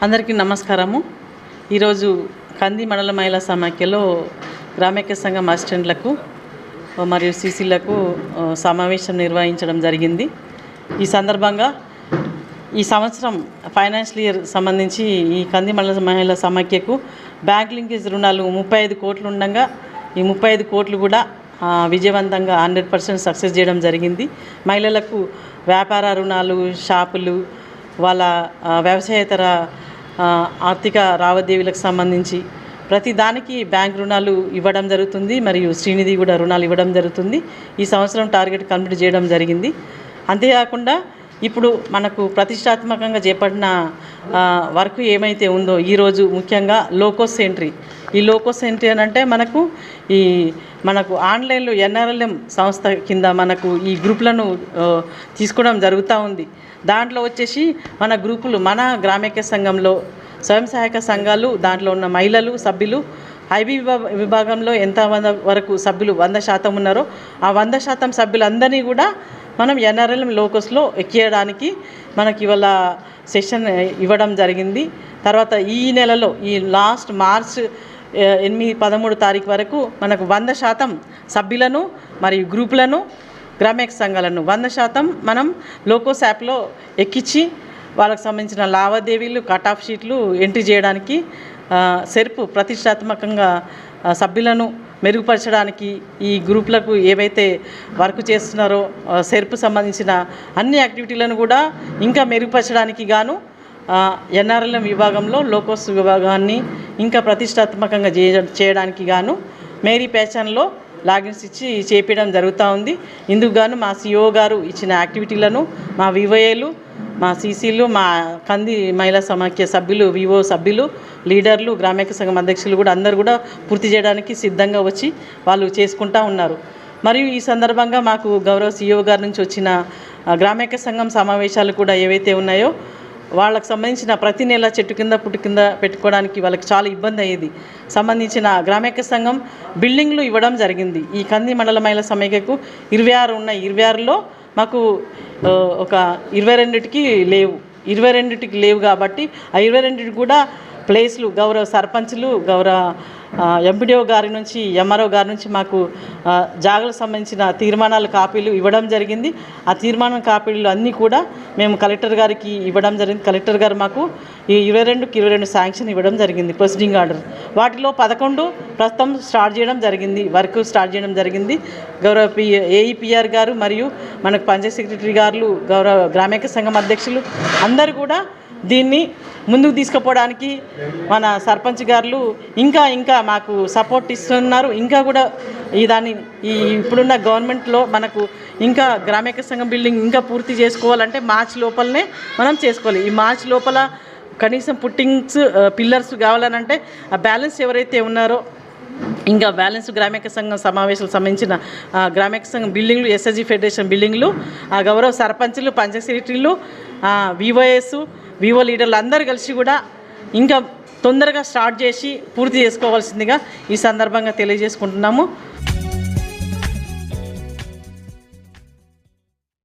అందరికీ నమస్కారము. ఈరోజు కంది మండల మహిళా సమాఖ్యలో గ్రామైక్య సంఘం అసిస్టెంట్లకు మరియు సీసీలకు సమావేశం నిర్వహించడం జరిగింది. ఈ సందర్భంగా ఈ సంవత్సరం ఫైనాన్షియల్ ఇయర్ సంబంధించి ఈ కంది మండల మహిళా సమాఖ్యకు బ్యాంక్ లింకేజ్ రుణాలు 35 కోట్లు ఉండగా ఈ 35 కోట్లు కూడా విజయవంతంగా 100% సక్సెస్ చేయడం జరిగింది. మహిళలకు వ్యాపార రుణాలు, షాపులు, వాళ్ళ వ్యవసాయేతర ఆర్థిక లావాదేవీలకు సంబంధించి ప్రతి దానికి బ్యాంక్ రుణాలు ఇవ్వడం జరుగుతుంది. మరియు శ్రీనిధి కూడా రుణాలు ఇవ్వడం జరుగుతుంది. ఈ సంవత్సరం టార్గెట్ కంప్లీట్ చేయడం జరిగింది. అంతేకాకుండా ఇప్పుడు మనకు ప్రతిష్టాత్మకంగా చేపట్టిన వర్క్ ఏమైతే ఉందో ఈరోజు ముఖ్యంగా లోకోస్ ఎంట్రీ. ఈ లోకోస్ ఎంట్రీ అని అంటే మనకు ఆన్లైన్లో ఎన్ఆర్ఎల్ఎం సంస్థ కింద మనకు ఈ గ్రూపులను తీసుకోవడం జరుగుతూ ఉంది. దాంట్లో వచ్చేసి మన గ్రూపులు మన గ్రామైక్య సంఘంలో స్వయం సహాయక సంఘాలు, దాంట్లో ఉన్న మహిళలు సభ్యులు ఐబీ విభాగంలో ఎంత వరకు సభ్యులు 100% ఉన్నారో ఆ 100% సభ్యులందరినీ కూడా మనం ఎన్ఆర్ఎల్ఎం లోకోస్లో ఎక్కియడానికి మనకి ఇవాళ సెషన్ ఇవ్వడం జరిగింది. తర్వాత ఈ నెలలో ఈ లాస్ట్ మార్చ్ 8-13 తారీఖు వరకు మనకు 100% సభ్యులను మరియు గ్రూపులను గ్రామైక్య సంఘాలను 100% మనం లోకోస్ యాప్లో ఎక్కించి వాళ్ళకు సంబంధించిన లావాదేవీలు, కట్ ఆఫ్ షీట్లు ఎంట్రీ చేయడానికి సెర్ప్ ప్రతిష్టాత్మకంగా సభ్యులను మెరుగుపరచడానికి ఈ గ్రూపులకు ఏవైతే వర్క్ చేస్తున్నారో సెర్ప్ సంబంధించిన అన్ని యాక్టివిటీలను కూడా ఇంకా మెరుగుపరచడానికి గాను ఎన్ఆర్ఎల్ఎం విభాగంలో లోకోస్ విభాగాన్ని ఇంకా ప్రతిష్టాత్మకంగా చేయడానికి గాను మేరీ ప్యాషన్లో లాగిన్స్ ఇచ్చి చేపించడం జరుగుతూ ఉంది. ఇందుకు గాను మా సిఓ గారు ఇచ్చిన యాక్టివిటీలను మా వివోఏలు, మా సీసీలు, మా కంది మహిళా సమాఖ్య సభ్యులు, వివో సభ్యులు, లీడర్లు, గ్రామైక్య సంఘం అధ్యక్షులు కూడా అందరూ కూడా పూర్తి చేయడానికి సిద్ధంగా వచ్చి వాళ్ళు చేసుకుంటూ ఉన్నారు. మరియు ఈ సందర్భంగా మాకు గౌరవ సిఓ గారి నుంచి వచ్చిన గ్రామైక్య సంఘం సమావేశాలు కూడా ఏవైతే ఉన్నాయో వాళ్ళకు సంబంధించిన ప్రతి నెల చెట్టు కింద పుట్టు కింద పెట్టుకోవడానికి వాళ్ళకి చాలా ఇబ్బంది అయ్యేది. సంబంధించిన గ్రామైక్య సంఘం బిల్డింగ్లు ఇవ్వడం జరిగింది. ఈ కంది మండల మహిళా సమైక్యకు 26 ఉన్నాయి. 26లో మాకు ఒక 22కి లేవు. 22కి లేవు కాబట్టి ఆ 22కి కూడా ప్లేస్లు గౌరవ సర్పంచ్లు, గౌరవ ఎంపీడీఓ గారి నుంచి, ఎంఆర్ఓ గారి నుంచి మాకు జాగాలకు సంబంధించిన తీర్మానాల కాపీలు ఇవ్వడం జరిగింది. ఆ తీర్మానం కాపీలు అన్నీ కూడా మేము కలెక్టర్ గారికి ఇవ్వడం జరిగింది. కలెక్టర్ గారు మాకు ఈ 22కి 22 శాంక్షన్ ఇవ్వడం జరిగింది, ప్రొసీడింగ్ ఆర్డర్. వాటిలో 11 ప్రస్తుతం స్టార్ట్ చేయడం జరిగింది, వర్క్ స్టార్ట్ చేయడం జరిగింది. గౌరవ ఏఈపిఆర్ గారు మరియు మనకు పంచాయత్ సెక్రటరీ గారు, గౌరవ గ్రామైక్య సంఘం అధ్యక్షులు అందరూ కూడా దీన్ని ముందుకు తీసుకుపోవడానికి మన సర్పంచ్ గారు ఇంకా మాకు సపోర్ట్ ఇస్తున్నారు. ఇంకా కూడా ఈ ఇప్పుడున్న గవర్నమెంట్లో మనకు ఇంకా గ్రామైక్య సంఘం బిల్డింగ్ ఇంకా పూర్తి చేసుకోవాలంటే మార్చి లోపలనే మనం చేసుకోవాలి. ఈ మార్చి లోపల కనీసం పుట్టింగ్స్, పిల్లర్స్ కావాలనంటే ఆ బ్యాలెన్స్ ఎవరైతే ఉన్నారో ఇంకా బ్యాలెన్స్ గ్రామైక్య సంఘం సమావేశాలకు సంబంధించిన గ్రామైక్య సంఘం బిల్డింగ్లు, ఎస్ఎస్జి ఫెడరేషన్ బిల్డింగ్లు, గౌరవ సర్పంచులు, పంచాయత్ సెక్రటరీలు, వివోఎస్, వివో లీడర్లు అందరూ కలిసి కూడా ఇంకా తొందరగా స్టార్ట్ చేసి పూర్తి చేసుకోవాల్సిందిగా ఈ సందర్భంగా తెలియజేసుకుంటున్నాము.